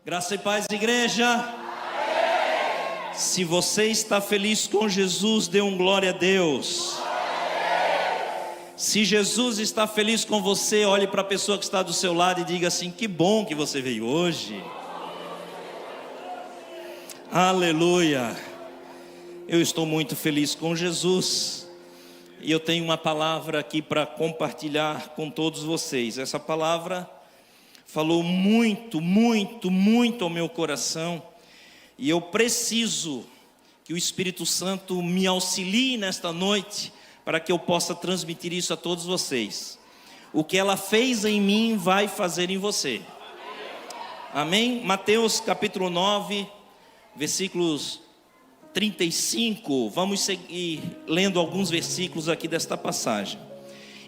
Graça e paz, igreja. Amém. Se você está feliz com Jesus, dê um glória a Deus. Se Jesus está feliz com você, olhe para a pessoa que está do seu lado e diga assim: que bom que você veio hoje. Aleluia. Eu estou muito feliz com Jesus e eu tenho uma palavra aqui para compartilhar com todos vocês. Essa palavra falou muito ao meu coração, e eu preciso que o Espírito Santo me auxilie nesta noite, para que eu possa transmitir isso a todos vocês. O que ela fez em mim, vai fazer em você. Amém? Mateus capítulo 9, versículos 35, vamos seguir lendo alguns versículos aqui desta passagem.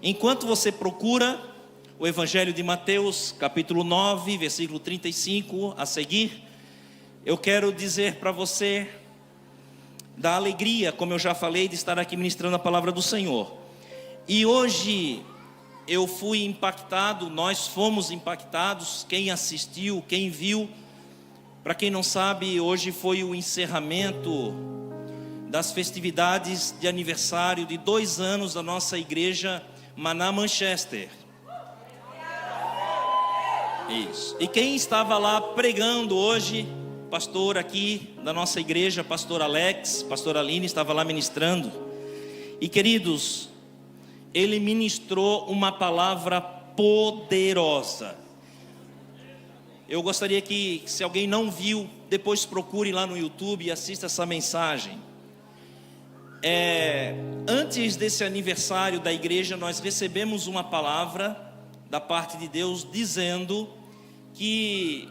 Enquanto você procura o Evangelho de Mateus, capítulo 9, versículo 35, a seguir, eu quero dizer para você da alegria, como eu já falei, de estar aqui ministrando a palavra do Senhor. E hoje eu fui impactado, nós fomos impactados, quem assistiu, quem viu. Para quem não sabe, hoje foi o encerramento das festividades de aniversário de 2 anos da nossa igreja Maná Manchester. Isso. E quem estava lá pregando hoje, pastor aqui da nossa igreja, pastor Alex, pastor Aline, estava lá ministrando. E queridos, ele ministrou uma palavra poderosa. Eu gostaria que, se alguém não viu, depois procure lá no YouTube e assista essa mensagem. Antes desse aniversário da igreja, nós recebemos uma palavra da parte de Deus, dizendo que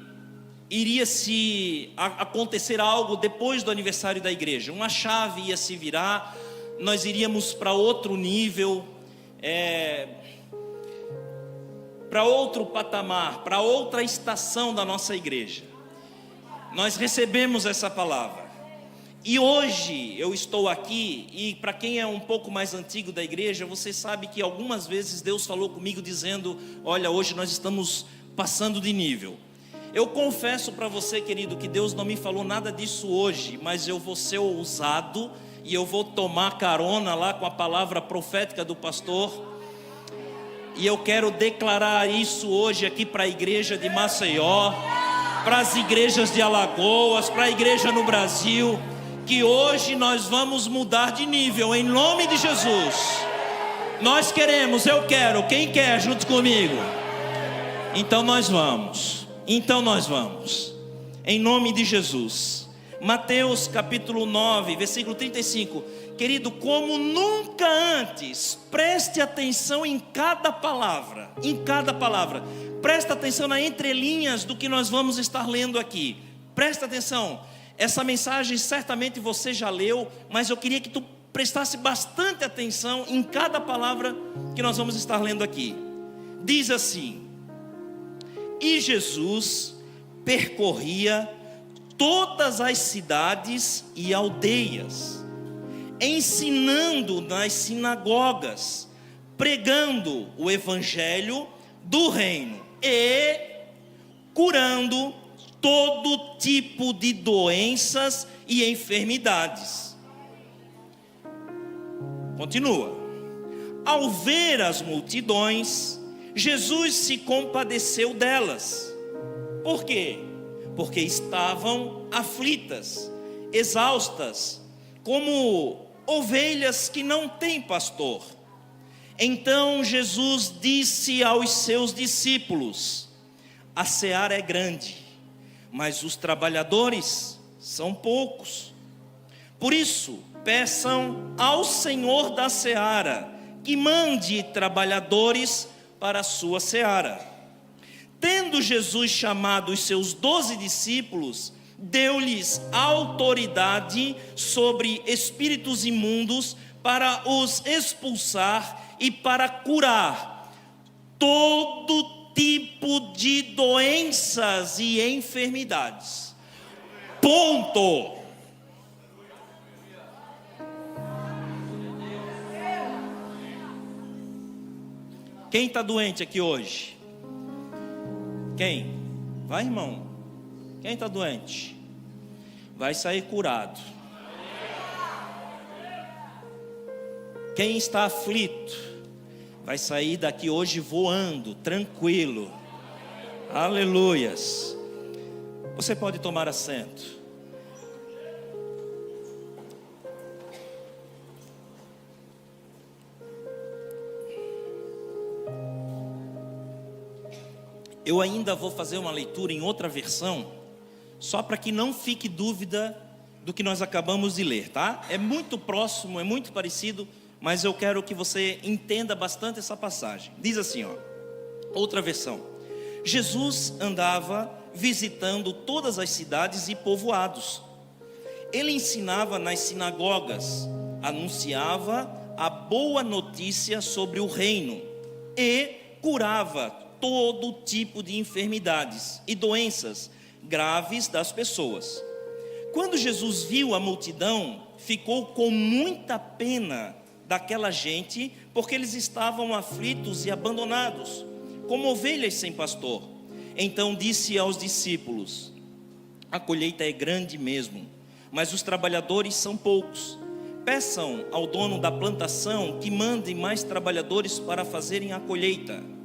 iria se acontecer algo depois do aniversário da igreja. Uma chave ia se virar, nós iríamos para outro nível, para outro patamar, para outra estação da nossa igreja. Nós recebemos essa palavra. E hoje eu estou aqui, e para quem é um pouco mais antigo da igreja, você sabe que algumas vezes Deus falou comigo dizendo: olha, hoje nós estamos passando de nível. Eu confesso para você, querido, que Deus não me falou nada disso hoje, mas eu vou ser ousado e eu vou tomar carona lá com a palavra profética do pastor. E eu quero declarar isso hoje aqui para a igreja de Maceió, para as igrejas de Alagoas, para a igreja no Brasil, que hoje nós vamos mudar de nível, em nome de Jesus. Nós queremos, eu quero, quem quer junto comigo? Então nós vamos, em nome de Jesus. Mateus capítulo 9, versículo 35. Querido, como nunca antes, preste atenção em cada palavra, presta atenção nas entrelinhas do que nós vamos estar lendo aqui. Presta atenção. Essa mensagem certamente você já leu, mas eu queria que tu prestasse bastante atenção em cada palavra que nós vamos estar lendo aqui. Diz assim: e Jesus percorria todas as cidades e aldeias, ensinando nas sinagogas, pregando o evangelho do reino e curando todo tipo de doenças e enfermidades. Continua. Ao ver as multidões, Jesus se compadeceu delas. Por quê? Porque estavam aflitas, exaustas, como ovelhas que não têm pastor. Então Jesus disse aos seus discípulos: a seara é grande, mas os trabalhadores são poucos. Por isso, peçam ao Senhor da seara que mande trabalhadores para a sua seara. Tendo Jesus chamado os seus 12 discípulos, deu-lhes autoridade sobre espíritos imundos para os expulsar e para curar todo tipo de doenças e enfermidades. Ponto. Quem está doente aqui hoje? Quem? Vai, irmão. Quem está doente? Vai sair curado. Quem está aflito? Vai sair daqui hoje voando, tranquilo. Aleluias. Você pode tomar assento. Eu ainda vou fazer uma leitura em outra versão, só para que não fique dúvida do que nós acabamos de ler, tá? É muito próximo, é muito parecido, mas eu quero que você entenda bastante essa passagem. Diz assim, ó, outra versão: Jesus andava visitando todas as cidades e povoados. Ele ensinava nas sinagogas, anunciava a boa notícia sobre o reino e curava todo tipo de enfermidades e doenças graves das pessoas. Quando Jesus viu a multidão, ficou com muita pena daquela gente, porque eles estavam aflitos e abandonados, como ovelhas sem pastor. Então disse aos discípulos: a colheita é grande mesmo, mas os trabalhadores são poucos. Peçam ao dono da plantação que mande mais trabalhadores para fazerem a colheita.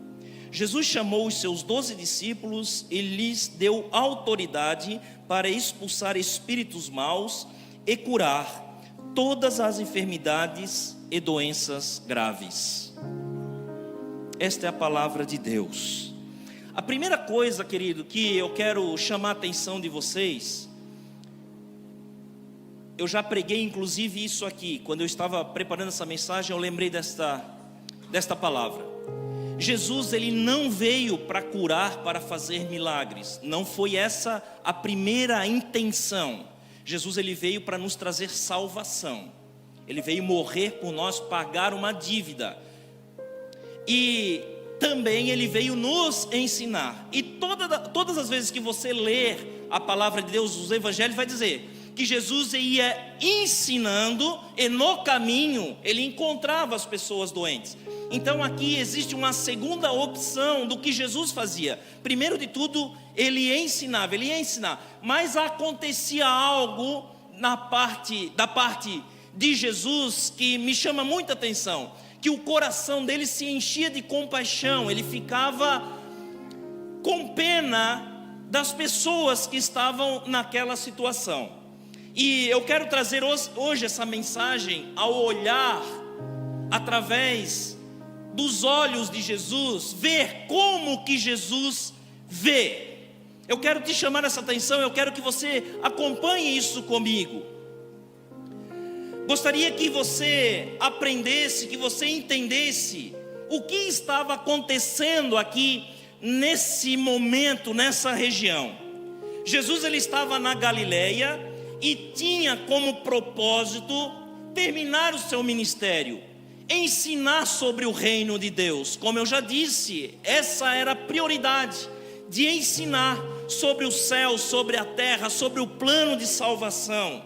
Jesus chamou os seus 12 discípulos e lhes deu autoridade para expulsar espíritos maus e curar todas as enfermidades e doenças graves. Esta é a palavra de Deus. A primeira coisa, querido, que eu quero chamar a atenção de vocês, eu já preguei inclusive isso aqui, quando eu estava preparando essa mensagem, eu lembrei desta palavra. Jesus, ele não veio para curar, para fazer milagres. Não foi essa a primeira intenção. Jesus, ele veio para nos trazer salvação. Ele veio morrer por nós, pagar uma dívida. E também ele veio nos ensinar. E todas as vezes que você ler a palavra de Deus, os evangelhos, vai dizer que Jesus ia ensinando e no caminho ele encontrava as pessoas doentes. Então aqui existe uma segunda opção do que Jesus fazia. Primeiro de tudo, ele ia ensinar, mas acontecia algo da parte de Jesus que me chama muita atenção, que o coração dele se enchia de compaixão, ele ficava com pena das pessoas que estavam naquela situação. E eu quero trazer hoje essa mensagem ao olhar através dos olhos de Jesus, ver como que Jesus vê. Eu quero te chamar essa atenção, eu quero que você acompanhe isso comigo. Gostaria que você aprendesse, que você entendesse o que estava acontecendo aqui nesse momento, nessa região. Jesus, ele estava na Galileia e tinha como propósito terminar o seu ministério, ensinar sobre o reino de Deus. Como eu já disse, essa era a prioridade, de ensinar sobre o céu, sobre a terra, sobre o plano de salvação.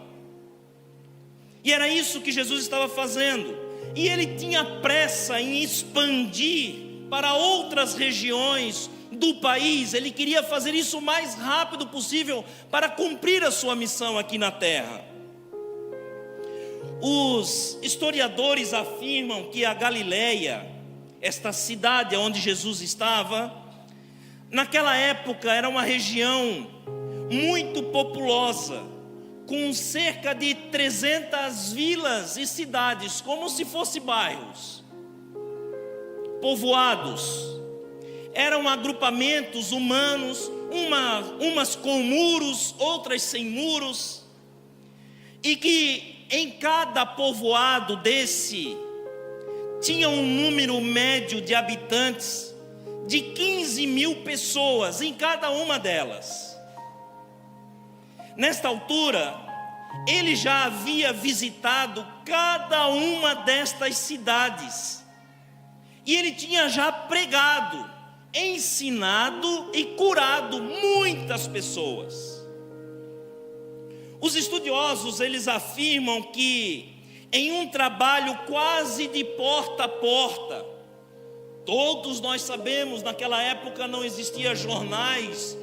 E era isso que Jesus estava fazendo. E ele tinha pressa em expandir para outras regiões do país. Ele queria fazer isso o mais rápido possível para cumprir a sua missão aqui na terra. Os historiadores afirmam que a Galileia, esta cidade onde Jesus estava, naquela época era uma região muito populosa, com cerca de 300 vilas e cidades, como se fossem bairros, povoados. Eram agrupamentos humanos, umas com muros, outras sem muros, e que em cada povoado desse tinha um número médio de habitantes de 15 mil pessoas em cada uma delas. Nesta altura, ele já havia visitado cada uma destas cidades, e ele tinha já pregado, ensinado e curado muitas pessoas. Os estudiosos, eles afirmam que em um trabalho quase de porta a porta, todos nós sabemos, naquela época não existia jornais,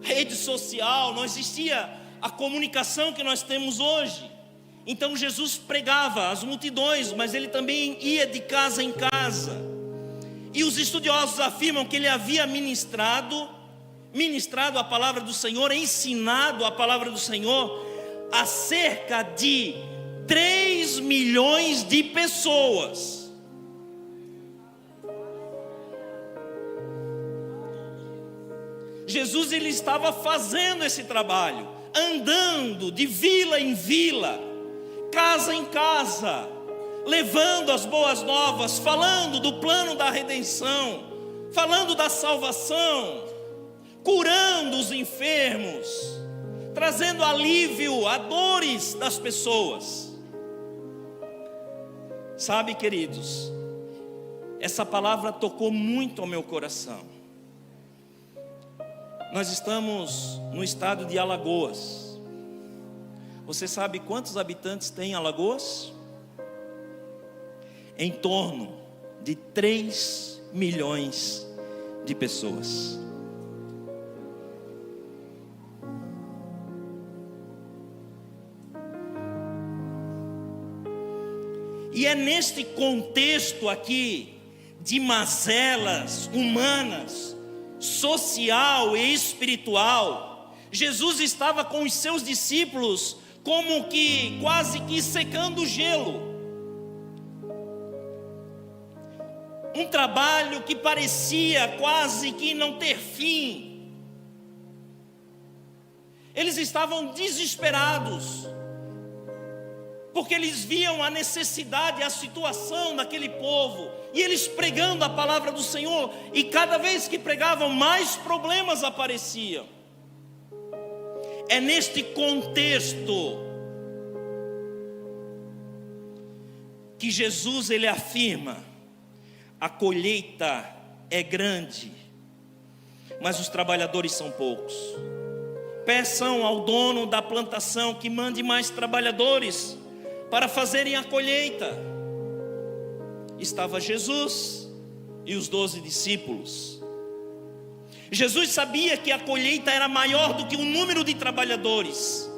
rede social, não existia a comunicação que nós temos hoje. Então Jesus pregava às multidões, mas ele também ia de casa em casa. E os estudiosos afirmam que ele havia ministrado a palavra do Senhor, ensinado a palavra do Senhor a cerca de 3 milhões de pessoas. Jesus, ele estava fazendo esse trabalho, andando de vila em vila, casa em casa, levando as boas novas, falando do plano da redenção, falando da salvação, curando os enfermos, trazendo alívio a dores das pessoas. Sabe, queridos, essa palavra tocou muito ao meu coração. Nós estamos no estado de Alagoas. Você sabe quantos habitantes tem Alagoas? Em torno de 3 milhões de pessoas. E é neste contexto aqui de mazelas humanas, social e espiritual, Jesus estava com os seus discípulos como que quase que secando o gelo. Um trabalho que parecia quase que não ter fim. Eles estavam desesperados, porque eles viam a necessidade, a situação daquele povo, e eles pregando a palavra do Senhor, e cada vez que pregavam, mais problemas apareciam. É neste contexto que Jesus, ele afirma: a colheita é grande, mas os trabalhadores são poucos. Peçam ao dono da plantação que mande mais trabalhadores para fazerem a colheita. Estava Jesus e os 12 discípulos. Jesus sabia que a colheita era maior do que o número de trabalhadores,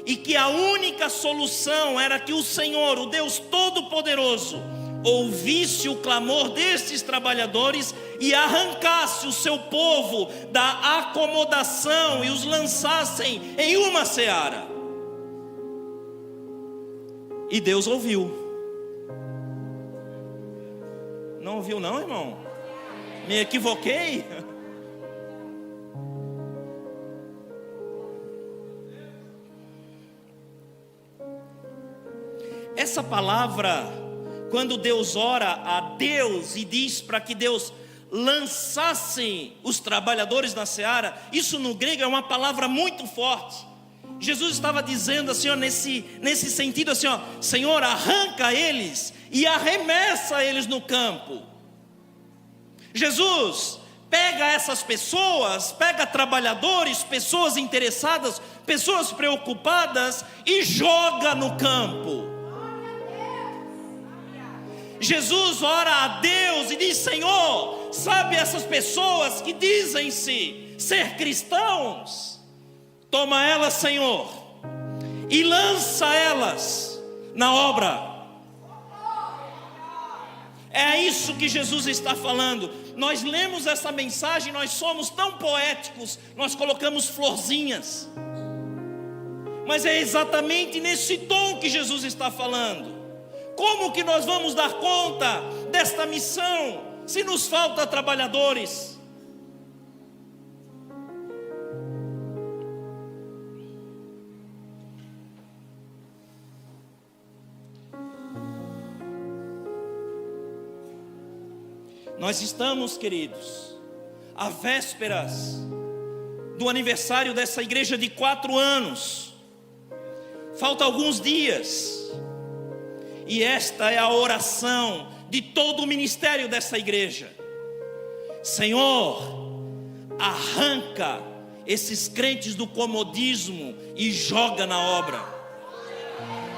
e que a única solução era que o Senhor, o Deus Todo-Poderoso, ouvisse o clamor destes trabalhadores e arrancasse o seu povo da acomodação e os lançassem em uma seara. E Deus ouviu. Não ouviu não, irmão? Me equivoquei? Essa palavra, quando Deus ora a Deus e diz para que Deus lançasse os trabalhadores na seara, isso no grego é uma palavra muito forte. Jesus estava dizendo assim, ó, nesse sentido assim, ó: Senhor, arranca eles e arremessa eles no campo. Jesus pega essas pessoas, pega trabalhadores, pessoas interessadas, pessoas preocupadas e joga no campo. Jesus ora a Deus e diz: Senhor, sabe essas pessoas que dizem-se ser cristãos? Toma elas, Senhor, e lança elas na obra. É isso que Jesus está falando. Nós lemos essa mensagem, nós somos tão poéticos, nós colocamos florzinhas, mas é exatamente nesse tom que Jesus está falando. Como que nós vamos dar conta desta missão se nos falta trabalhadores? Nós estamos, queridos, à vésperas do aniversário dessa igreja de 4 anos. Falta alguns dias. E esta é a oração de todo o ministério dessa igreja: Senhor, arranca esses crentes do comodismo e joga na obra.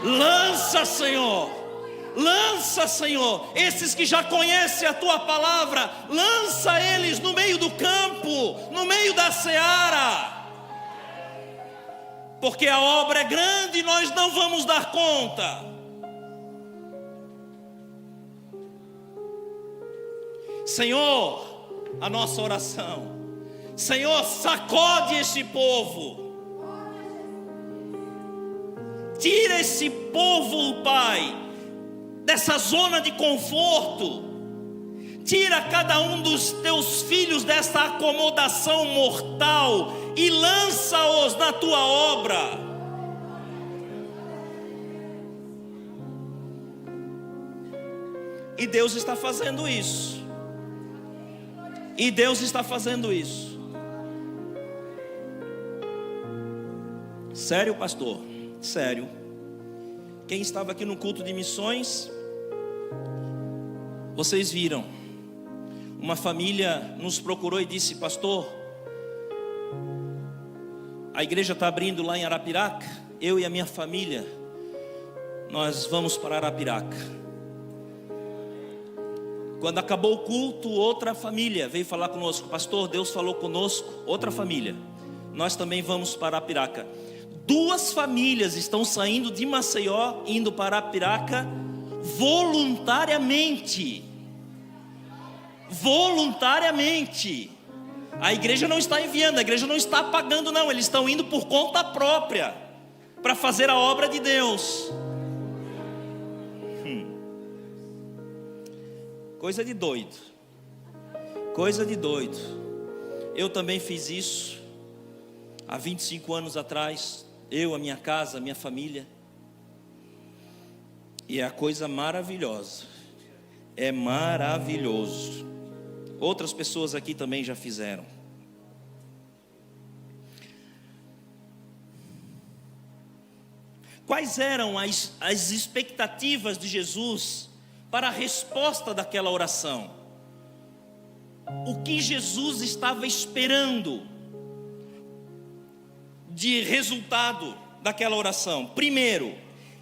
Lança, Senhor, lança, Senhor, esses que já conhecem a Tua palavra, lança eles no meio do campo, no meio da seara. porque a obra é grande e nós não vamos dar conta. Senhor, a nossa oração, Senhor, sacode esse povo, tira esse povo, Pai, dessa zona de conforto, tira cada um dos teus filhos dessa acomodação mortal e lança-os na tua obra. E Deus está fazendo isso. E Deus está fazendo isso. Sério, pastor? Sério. Quem estava aqui no culto de missões, vocês viram. Uma família nos procurou e disse: pastor, a igreja está abrindo lá em Arapiraca. Eu e a minha família, nós vamos para Arapiraca. Quando acabou o culto, outra família veio falar conosco: pastor, Deus falou conosco. Outra família, nós também vamos para Arapiraca. 2 famílias estão saindo de Maceió, indo para Arapiraca voluntariamente. Voluntariamente. A igreja não está enviando, a igreja não está pagando, não. Eles estão indo por conta própria para fazer a obra de Deus. Coisa de doido. Coisa de doido. Eu também fiz isso há 25 anos atrás. Eu, a minha casa, a minha família. E é a coisa maravilhosa. É maravilhoso. Outras pessoas aqui também já fizeram. Quais eram as expectativas de Jesus para a resposta daquela oração? O que Jesus estava esperando de resultado daquela oração? Primeiro,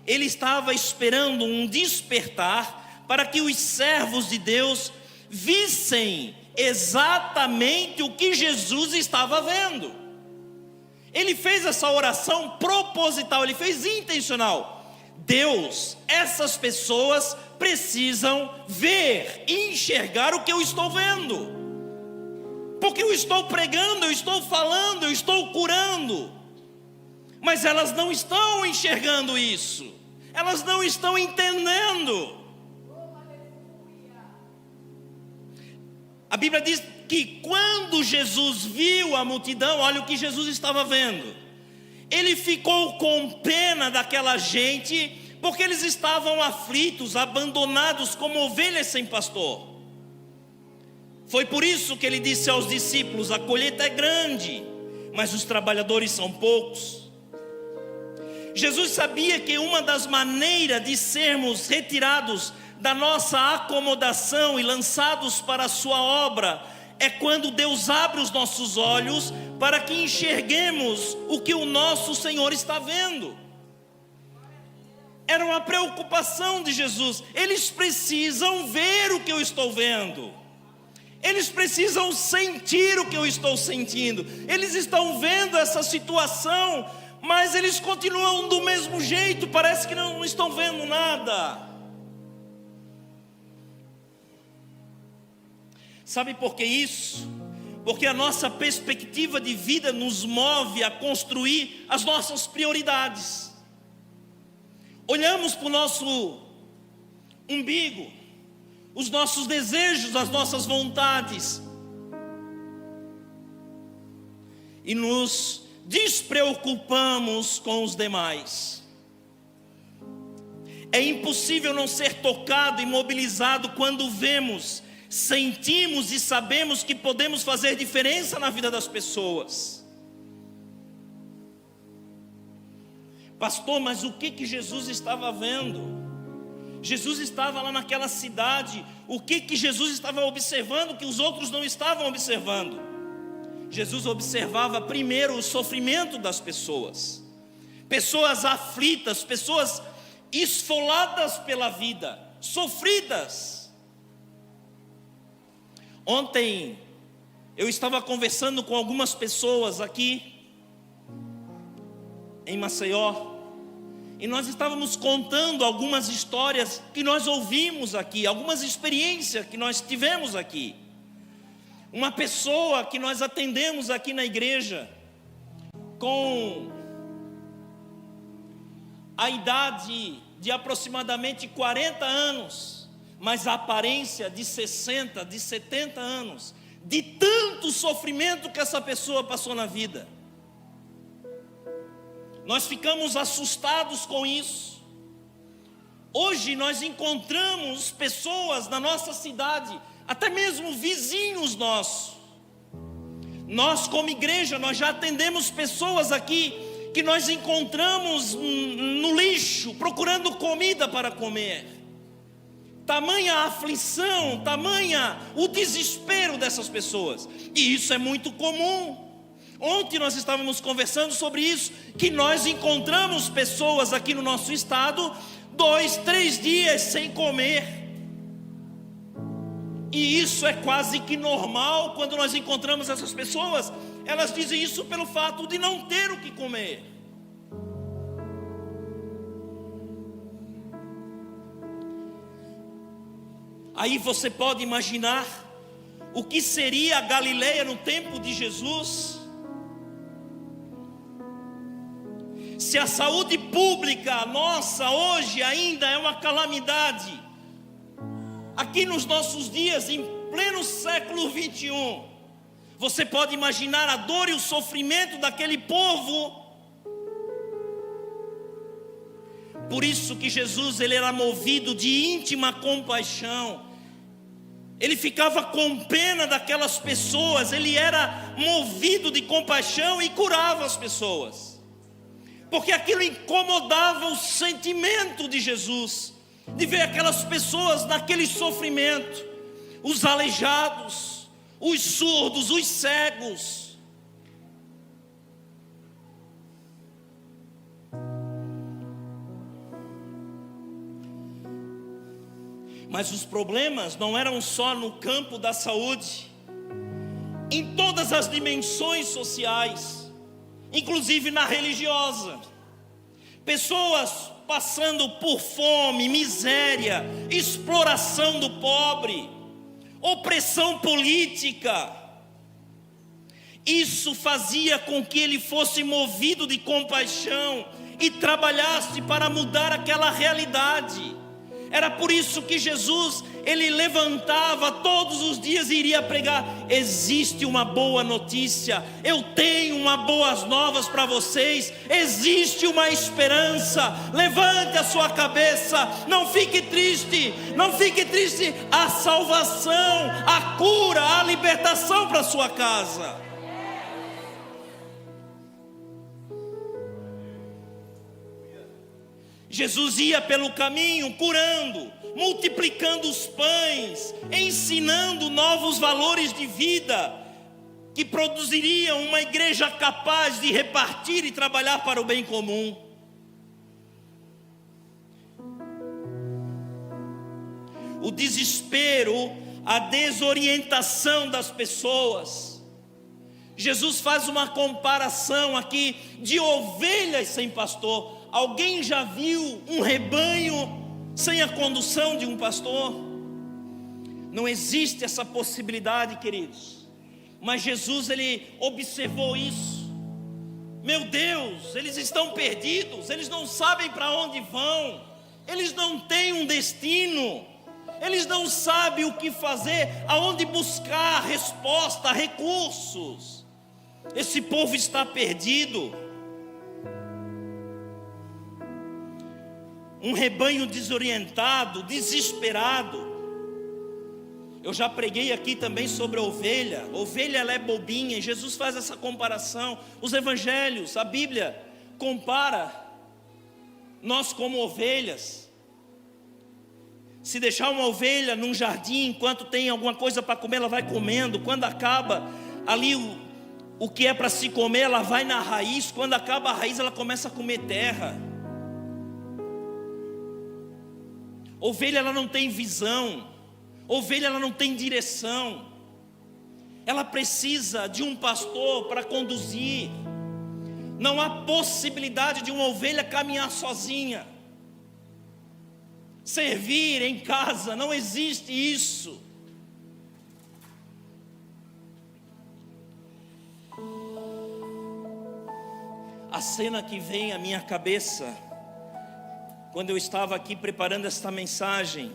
ele estava esperando um despertar para que os servos de Deus vissem exatamente o que Jesus estava vendo. Ele fez essa oração proposital, ele fez intencional. Deus, essas pessoas precisam ver e enxergar o que eu estou vendo, porque eu estou pregando, eu estou falando, eu estou curando, mas elas não estão enxergando isso, elas não estão entendendo. A Bíblia diz que quando Jesus viu a multidão, olha o que Jesus estava vendo. Ele ficou com pena daquela gente, porque eles estavam aflitos, abandonados como ovelhas sem pastor. Foi por isso que ele disse aos discípulos: a colheita é grande, mas os trabalhadores são poucos. Jesus sabia que uma das maneiras de sermos retirados da nossa acomodação e lançados para a sua obra é quando Deus abre os nossos olhos para que enxerguemos o que o nosso Senhor está vendo. Era uma preocupação de Jesus. Eles precisam ver o que eu estou vendo, eles precisam sentir o que eu estou sentindo. Eles estão vendo essa situação, mas eles continuam do mesmo jeito, parece que não estão vendo nada. Sabe por que isso? Porque a nossa perspectiva de vida nos move a construir as nossas prioridades. Olhamos para o nosso umbigo, os nossos desejos, as nossas vontades, e nos despreocupamos com os demais. É impossível não ser tocado e mobilizado quando vemos, sentimos e sabemos que podemos fazer diferença na vida das pessoas. Pastor, mas o que Jesus estava vendo? Jesus estava lá naquela cidade. O que Jesus estava observando que os outros não estavam observando? Jesus observava primeiro o sofrimento das pessoas. Pessoas aflitas, pessoas esfoladas pela vida, sofridas. Ontem eu estava conversando com algumas pessoas aqui, em Maceió, e nós estávamos contando algumas histórias que nós ouvimos aqui, algumas experiências que nós tivemos aqui. Uma pessoa que nós atendemos aqui na igreja, com a idade de aproximadamente 40 anos, mas a aparência de 60, de 70 anos, de tanto sofrimento que essa pessoa passou na vida. Nós ficamos assustados com isso. Hoje nós encontramos pessoas na nossa cidade, até mesmo vizinhos nossos. Nós como igreja, nós já atendemos pessoas aqui que nós encontramos no lixo, procurando comida para comer. Tamanha a aflição, tamanha o desespero dessas pessoas. E isso é muito comum. Ontem nós estávamos conversando sobre isso, que nós encontramos pessoas aqui no nosso estado 2, 3 dias sem comer. E isso é quase que normal. Quando nós encontramos essas pessoas, elas dizem isso pelo fato de não ter o que comer. Aí você pode imaginar o que seria a Galileia no tempo de Jesus, se a saúde pública nossa hoje ainda é uma calamidade. Aqui nos nossos dias, em pleno século 21, você pode imaginar a dor e o sofrimento daquele povo. Por isso que Jesus, ele era movido de íntima compaixão. Ele ficava com pena daquelas pessoas, ele era movido de compaixão e curava as pessoas, porque aquilo incomodava o sentimento de Jesus, de ver aquelas pessoas naquele sofrimento, os aleijados, os surdos, os cegos. Mas os problemas não eram só no campo da saúde, em todas as dimensões sociais, inclusive na religiosa. Pessoas passando por fome, miséria, exploração do pobre, opressão política. Isso fazia com que ele fosse movido de compaixão e trabalhasse para mudar aquela realidade. Era por isso que Jesus, ele levantava todos os dias e iria pregar: existe uma boa notícia, eu tenho uma boas novas para vocês, existe uma esperança, levante a sua cabeça, não fique triste, não fique triste, a salvação, a cura, a libertação para a sua casa. Jesus ia pelo caminho curando, multiplicando os pães, ensinando novos valores de vida, que produziriam uma igreja capaz de repartir e trabalhar para o bem comum. O desespero, a desorientação das pessoas. Jesus faz uma comparação aqui de ovelhas sem pastor. Alguém já viu um rebanho sem a condução de um pastor? Não existe essa possibilidade, queridos. Mas Jesus, ele observou isso. Meu Deus, eles estão perdidos, eles não sabem para onde vão, eles não têm um destino, eles não sabem o que fazer, aonde buscar resposta, recursos. Esse povo está perdido. Um rebanho desorientado, desesperado. Eu já preguei aqui também sobre a ovelha. A ovelha, ela é bobinha, e Jesus faz essa comparação. Os evangelhos, a Bíblia compara nós como ovelhas. Se deixar uma ovelha num jardim, enquanto tem alguma coisa para comer, ela vai comendo. Quando acaba ali o que é para se comer, ela vai na raiz. Quando acaba a raiz, ela começa a comer terra. Ovelha, ela não tem visão. Ovelha, ela não tem direção. Ela precisa de um pastor para conduzir. Não há possibilidade de uma ovelha caminhar sozinha, servir em casa, não existe isso. A cena que vem à minha cabeça, quando eu estava aqui preparando esta mensagem,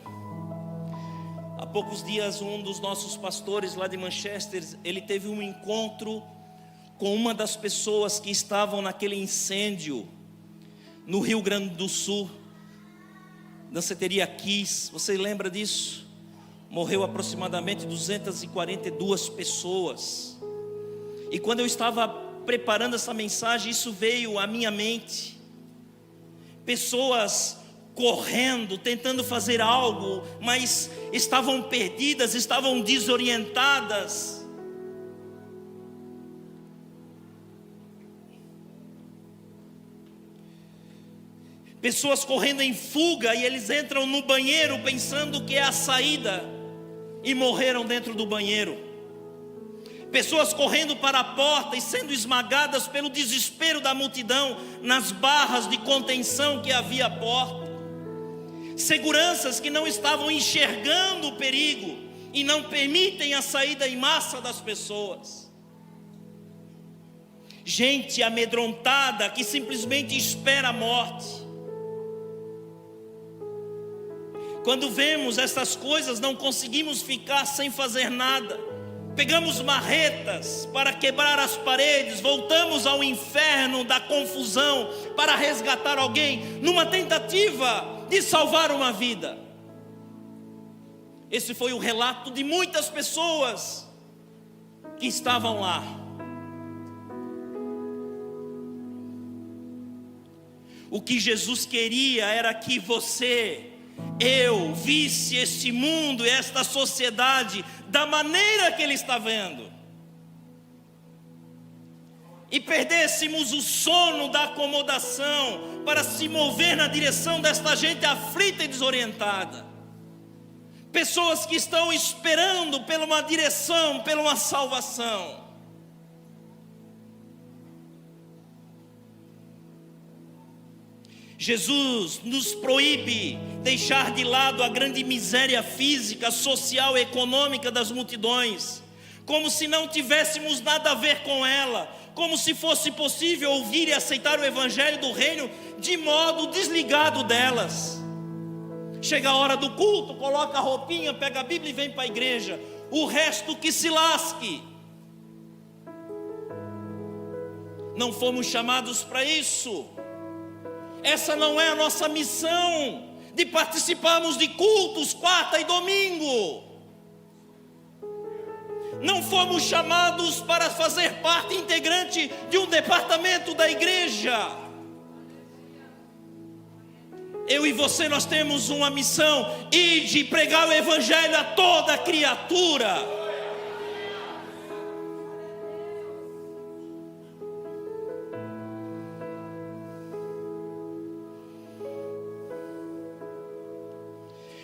há poucos dias um dos nossos pastores lá de Manchester, ele teve um encontro com uma das pessoas que estavam naquele incêndio no Rio Grande do Sul, danceteria Kiss. Você lembra disso? Morreu aproximadamente 242 pessoas. E quando eu estava preparando essa mensagem, isso veio à minha mente. Pessoas correndo, tentando fazer algo, mas estavam perdidas, estavam desorientadas. Pessoas correndo em fuga, e eles entram no banheiro pensando que é a saída, e morreram dentro do banheiro. Pessoas correndo para a porta e sendo esmagadas pelo desespero da multidão nas barras de contenção que havia à porta. Seguranças que não estavam enxergando o perigo e não permitem a saída em massa das pessoas. Gente amedrontada que simplesmente espera a morte. Quando vemos essas coisas, não conseguimos ficar sem fazer nada. Pegamos marretas para quebrar as paredes, voltamos ao inferno da confusão para resgatar alguém, numa tentativa de salvar uma vida. Esse foi o relato de muitas pessoas que estavam lá. O que Jesus queria era que eu visse este mundo e esta sociedade da maneira que Ele está vendo, e perdêssemos o sono da acomodação para se mover na direção desta gente aflita e desorientada. Pessoas que estão esperando por uma direção, por uma salvação. Jesus nos proíbe deixar de lado a grande miséria física, social e econômica das multidões, como se não tivéssemos nada a ver com ela, como se fosse possível ouvir e aceitar o evangelho do reino de modo desligado delas. Chega a hora do culto, coloca a roupinha, pega a Bíblia e vem para a igreja, o resto que se lasque. Não fomos chamados para isso. Essa não é a nossa missão, de participarmos de cultos quarta e domingo. Não fomos chamados para fazer parte integrante de um departamento da igreja. Eu e você, nós temos uma missão: ide pregar o evangelho a toda criatura.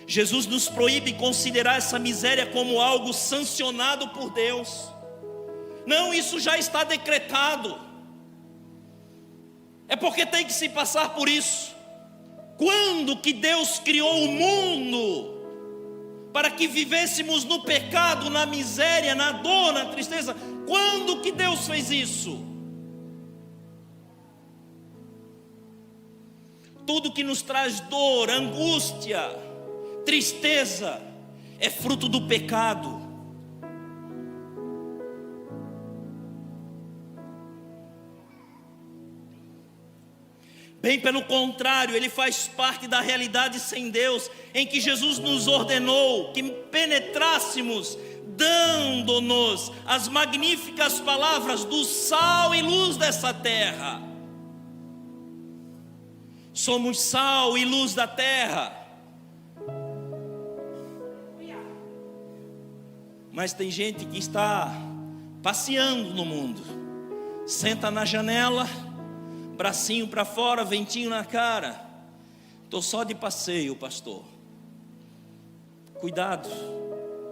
Jesus nos proíbe considerar essa miséria como algo sancionado por Deus. Não, isso já está decretado. É porque tem que se passar por isso. Quando que Deus criou o mundo para que vivêssemos no pecado, na miséria, na dor, na tristeza? Quando que Deus fez isso? Tudo que nos traz dor, angústia, tristeza, é fruto do pecado. Bem pelo contrário, ele faz parte da realidade sem Deus, em que Jesus nos ordenou que penetrássemos, dando-nos as magníficas palavras do sal e luz dessa terra. Somos sal e luz da terra. Mas tem gente que está passeando no mundo, senta na janela, bracinho para fora, ventinho na cara. Estou só de passeio, pastor. Cuidado,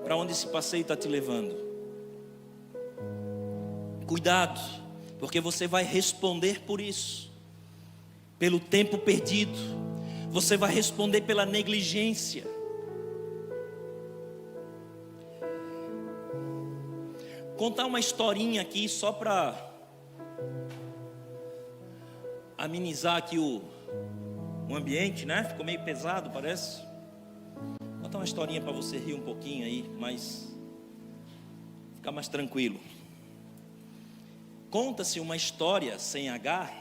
para onde esse passeio está te levando. Cuidado, porque você vai responder por isso, pelo tempo perdido, você vai responder pela negligência. Contar uma historinha aqui só para amenizar aqui o ambiente, né? Ficou meio pesado, parece. Vou contar uma historinha para você rir um pouquinho aí, mas ficar mais tranquilo. Conta-se uma história sem H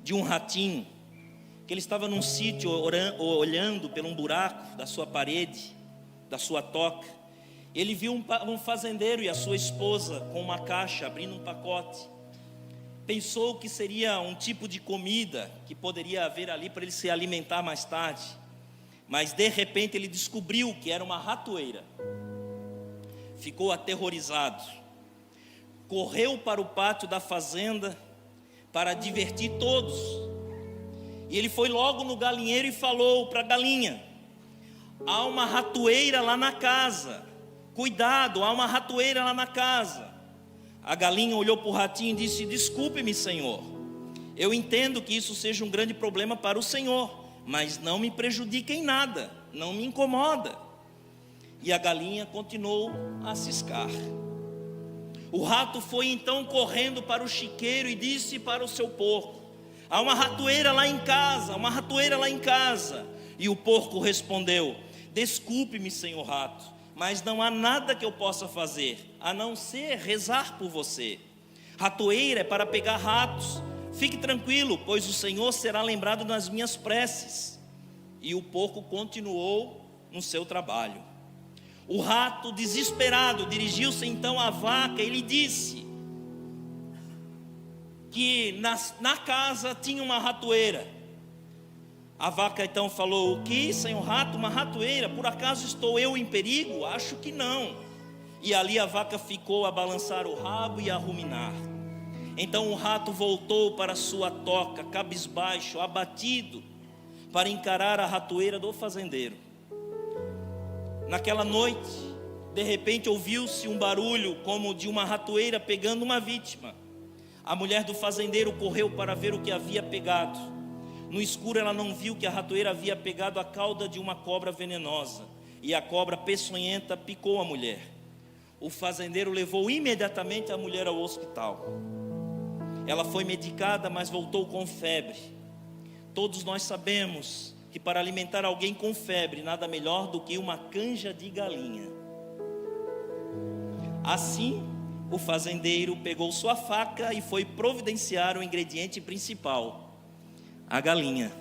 de um ratinho que ele estava num sítio olhando por um buraco da sua parede, da sua toca. Ele viu um fazendeiro e a sua esposa com uma caixa abrindo um pacote. Pensou que seria um tipo de comida que poderia haver ali para ele se alimentar mais tarde, mas de repente ele descobriu que era uma ratoeira. Ficou aterrorizado, correu para o pátio da fazenda para divertir todos, e ele foi logo no galinheiro e falou para a galinha: há uma ratoeira lá na casa, cuidado, há uma ratoeira lá na casa. A galinha olhou para o ratinho e disse: desculpe-me, senhor, eu entendo que isso seja um grande problema para o senhor, mas não me prejudica em nada, não me incomoda. E a galinha continuou a ciscar. O rato foi então correndo para o chiqueiro e disse para o seu porco: há uma ratoeira lá em casa, uma ratoeira lá em casa. E o porco respondeu: desculpe-me, senhor rato, mas não há nada que eu possa fazer, a não ser rezar por você. Ratoeira é para pegar ratos, fique tranquilo, pois o Senhor será lembrado nas minhas preces. E o porco continuou no seu trabalho. O rato, desesperado, dirigiu-se então à vaca e lhe disse que na casa tinha uma ratoeira. A vaca então falou: o que, senhor rato, uma ratoeira? Por acaso estou eu em perigo? Acho que não. E ali a vaca ficou a balançar o rabo e a ruminar. Então o rato voltou para sua toca, cabisbaixo, abatido, para encarar a ratoeira do fazendeiro. Naquela noite, de repente ouviu-se um barulho como de uma ratoeira pegando uma vítima. A mulher do fazendeiro correu para ver o que havia pegado. No escuro ela não viu que a ratoeira havia pegado a cauda de uma cobra venenosa, e a cobra peçonhenta picou a mulher. O fazendeiro levou imediatamente a mulher ao hospital. Ela foi medicada, mas voltou com febre. Todos nós sabemos que para alimentar alguém com febre, nada melhor do que uma canja de galinha. Assim, o fazendeiro pegou sua faca e foi providenciar o ingrediente principal, a galinha.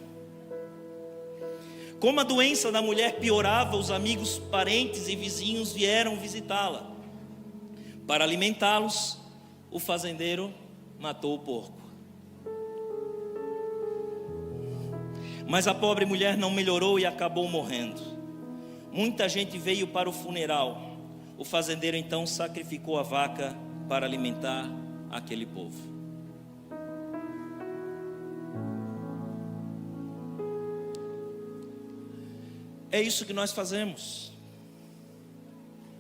Como a doença da mulher piorava, os amigos, parentes e vizinhos vieram visitá-la. Para alimentá-los, o fazendeiro matou o porco. Mas a pobre mulher não melhorou e acabou morrendo. Muita gente veio para o funeral. O fazendeiro então sacrificou a vaca para alimentar aquele povo. É isso que nós fazemos.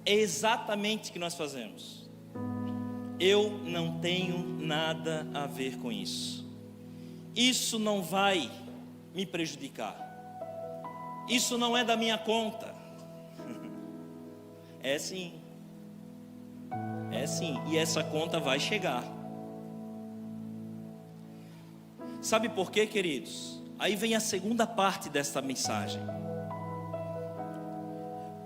É exatamente o que nós fazemos. Eu não tenho nada a ver com isso. Isso não vai me prejudicar. Isso não é da minha conta. É sim. É sim. E essa conta vai chegar. Sabe por quê, queridos? Aí vem a segunda parte desta mensagem.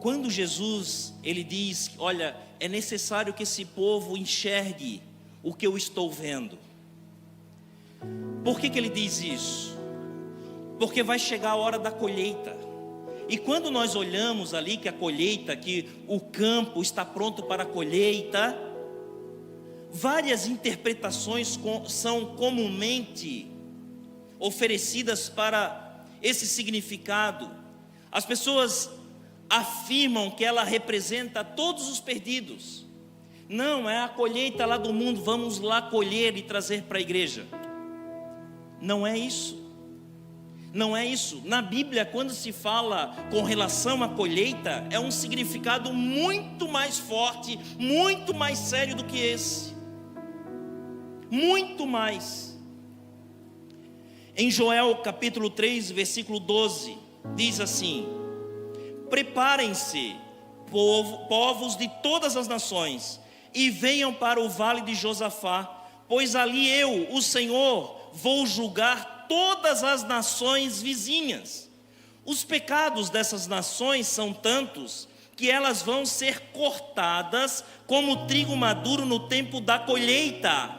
Quando Jesus, ele diz: olha, é necessário que esse povo enxergue o que eu estou vendo. Por que ele diz isso? Porque vai chegar a hora da colheita. E quando nós olhamos ali que a colheita, que o campo está pronto para a colheita, várias interpretações são comumente oferecidas para esse significado. As pessoas afirmam que ela representa todos os perdidos. Não, é a colheita lá do mundo, vamos lá colher e trazer para a igreja. Não é isso. Não é isso. Na Bíblia, quando se fala com relação à colheita, é um significado muito mais forte, muito mais sério do que esse. muito mais. Em Joel capítulo 3, versículo 12, diz assim: preparem-se, povos de todas as nações, e venham para o vale de Josafá, pois ali eu, o Senhor, vou julgar todas as nações vizinhas. Os pecados dessas nações são tantos que elas vão ser cortadas como trigo maduro no tempo da colheita.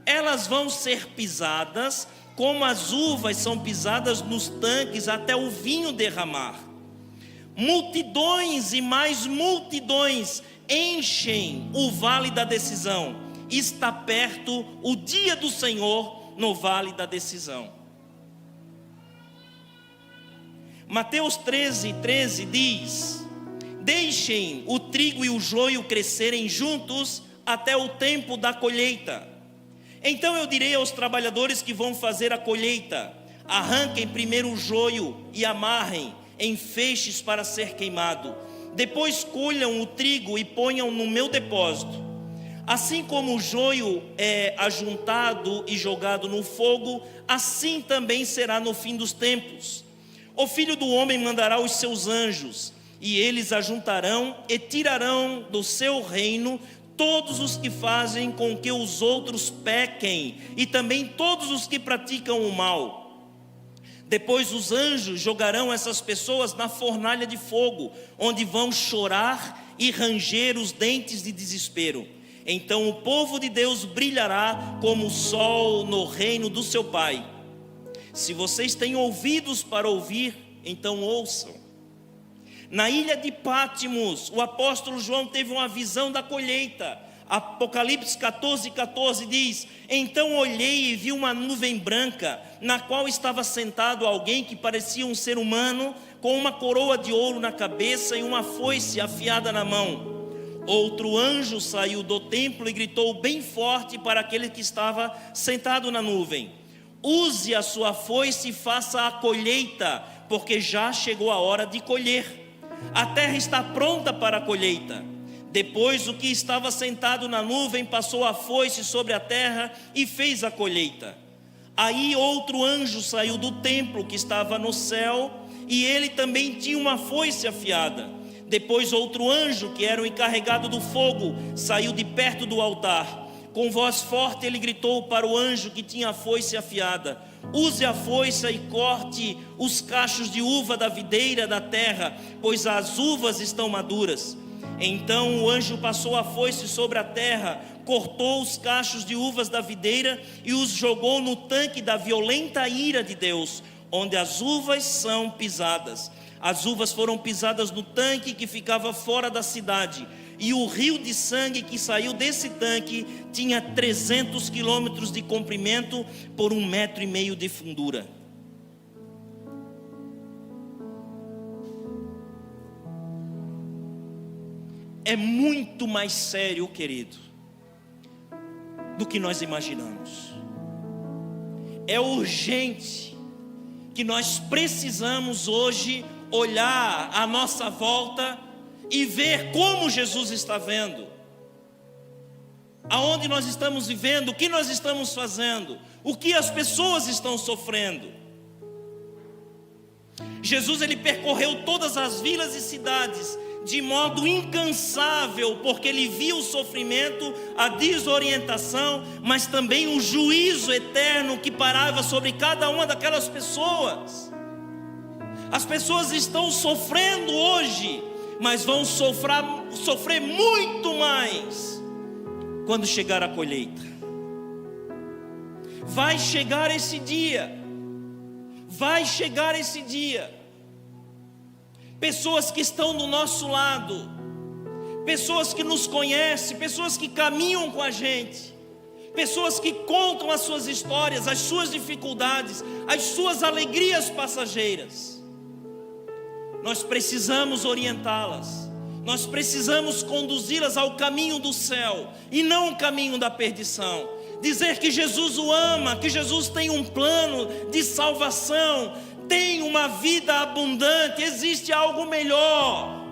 Elas vão ser pisadas como as uvas são pisadas nos tanques até o vinho derramar. Multidões e mais multidões enchem o vale da decisão. Está perto o dia do Senhor no vale da decisão. Mateus 13:13 diz: deixem o trigo e o joio crescerem juntos até o tempo da colheita. Então eu direi aos trabalhadores que vão fazer a colheita: arranquem primeiro o joio e amarrem em feixes para ser queimado. Depois colham o trigo e ponham no meu depósito. Assim como o joio é ajuntado e jogado no fogo, assim também será no fim dos tempos. O Filho do Homem mandará os seus anjos, e eles ajuntarão e tirarão do seu reino todos os que fazem com que os outros pequem, e também todos os que praticam o mal. Depois os anjos jogarão essas pessoas na fornalha de fogo, onde vão chorar e ranger os dentes de desespero. Então o povo de Deus brilhará como o sol no reino do seu Pai. Se vocês têm ouvidos para ouvir, então ouçam. Na ilha de Pátimos, o apóstolo João teve uma visão da colheita. Apocalipse 14:14 diz: então olhei e vi uma nuvem branca, na qual estava sentado alguém que parecia um ser humano, com uma coroa de ouro na cabeça e uma foice afiada na mão. Outro anjo saiu do templo e gritou bem forte para aquele que estava sentado na nuvem: use a sua foice e faça a colheita, porque já chegou a hora de colher. A terra está pronta para a colheita. Depois o que estava sentado na nuvem passou a foice sobre a terra e fez a colheita. Aí outro anjo saiu do templo que estava no céu, e ele também tinha uma foice afiada. Depois outro anjo, que era o encarregado do fogo, saiu de perto do altar. Com voz forte ele gritou para o anjo que tinha a foice afiada: use a foice e corte os cachos de uva da videira da terra, pois as uvas estão maduras. Então o anjo passou a foice sobre a terra, cortou os cachos de uvas da videira e os jogou no tanque da violenta ira de Deus, onde as uvas são pisadas. As uvas foram pisadas no tanque que ficava fora da cidade, e o rio de sangue que saiu desse tanque tinha 300 quilômetros de comprimento por 1,5 metro de fundura. É muito mais sério, querido, do que nós imaginamos. É urgente que nós precisamos hoje olhar à nossa volta e ver como Jesus está vendo, aonde nós estamos vivendo, o que nós estamos fazendo, o que as pessoas estão sofrendo. Jesus, ele percorreu todas as vilas e cidades de modo incansável, porque ele viu o sofrimento, a desorientação, mas também o juízo eterno que parava sobre cada uma daquelas pessoas. As pessoas estão sofrendo hoje, mas vão sofrer muito mais quando chegar a colheita. Vai chegar esse dia. Vai chegar esse dia. Pessoas que estão do nosso lado, pessoas que nos conhecem, pessoas que caminham com a gente, pessoas que contam as suas histórias, as suas dificuldades, as suas alegrias passageiras. Nós precisamos orientá-las, nós precisamos conduzi-las ao caminho do céu e não ao caminho da perdição. Dizer que Jesus o ama, que Jesus tem um plano de salvação, tem uma vida abundante, existe algo melhor.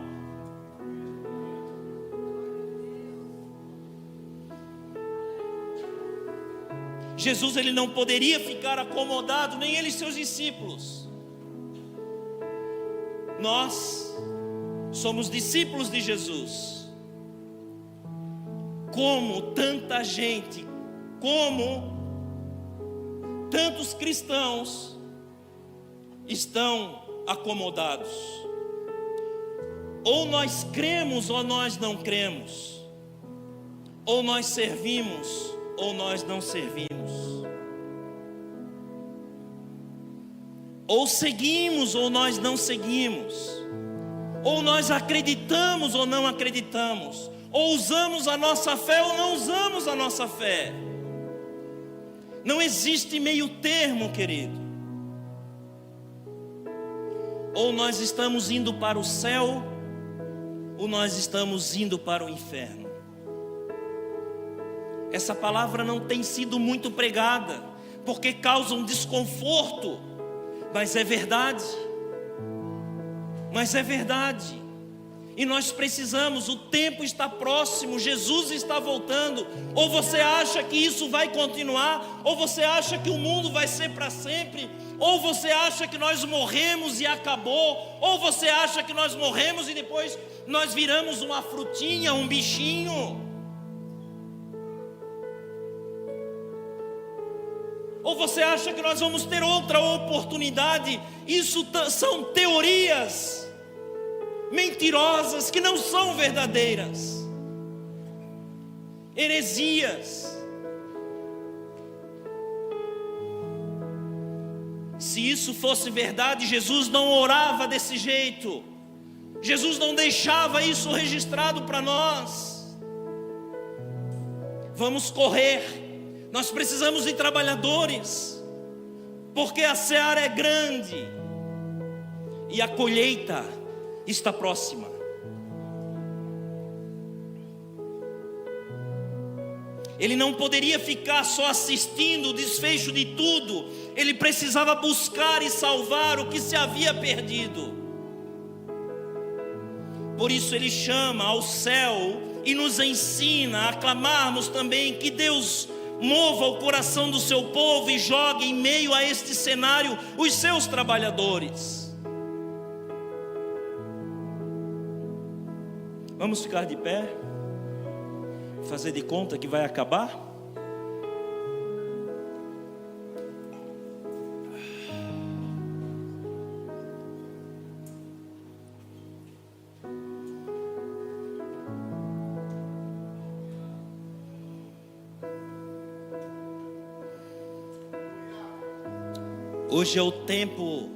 Jesus ele não poderia ficar acomodado, nem ele e seus discípulos. Nós somos discípulos de Jesus. Como tanta gente, como tantos cristãos estão acomodados. Ou nós cremos ou nós não cremos. Ou nós servimos ou nós não servimos. Ou seguimos ou nós não seguimos. Ou nós acreditamos ou não acreditamos. Ou usamos a nossa fé ou não usamos a nossa fé. Não existe meio termo, querido. Ou nós estamos indo para o céu, ou nós estamos indo para o inferno. Essa palavra não tem sido muito pregada, porque causa um desconforto, mas é verdade. Mas é verdade. E nós precisamos, o tempo está próximo, Jesus está voltando. Ou você acha que isso vai continuar, ou você acha que o mundo vai ser para sempre, ou você acha que nós morremos e acabou, ou você acha que nós morremos e depois nós viramos uma frutinha, um bichinho. Ou você acha que nós vamos ter outra oportunidade? Isso são teorias mentirosas que não são verdadeiras, heresias. Se isso fosse verdade, Jesus não orava desse jeito, Jesus não deixava isso registrado para nós. Vamos correr, nós precisamos de trabalhadores, porque a seara é grande e a colheita está próxima. Ele não poderia ficar só assistindo o desfecho de tudo. Ele precisava buscar e salvar o que se havia perdido. Por isso ele chama ao céu e nos ensina a clamarmos também que Deus mova o coração do seu povo e jogue em meio a este cenário os seus trabalhadores. Vamos ficar de pé, fazer de conta que vai acabar? Hoje é o tempo,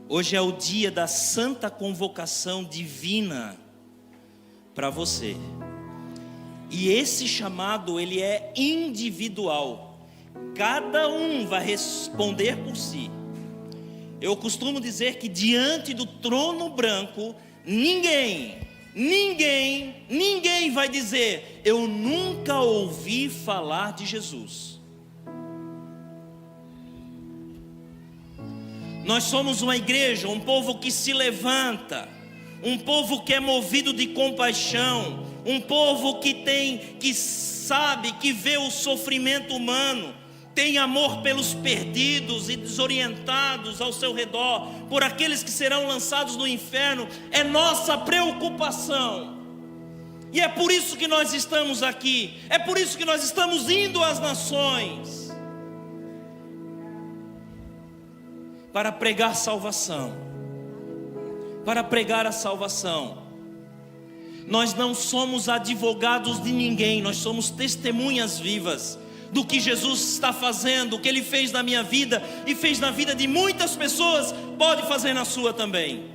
hoje é o dia da santa convocação divina para você. E esse chamado, ele é individual. Cada um vai responder por si. Eu costumo dizer que diante do trono branco, ninguém vai dizer: eu nunca ouvi falar de Jesus. Nós somos uma igreja, um povo que se levanta, um povo que é movido de compaixão, um povo que sabe, que vê o sofrimento humano, tem amor pelos perdidos e desorientados ao seu redor, por aqueles que serão lançados no inferno. É nossa preocupação. E é por isso que nós estamos aqui, é por isso que nós estamos indo às nações, para pregar salvação, para pregar a salvação. Nós não somos advogados de ninguém, nós somos testemunhas vivas do que Jesus está fazendo, o que Ele fez na minha vida e fez na vida de muitas pessoas, pode fazer na sua também.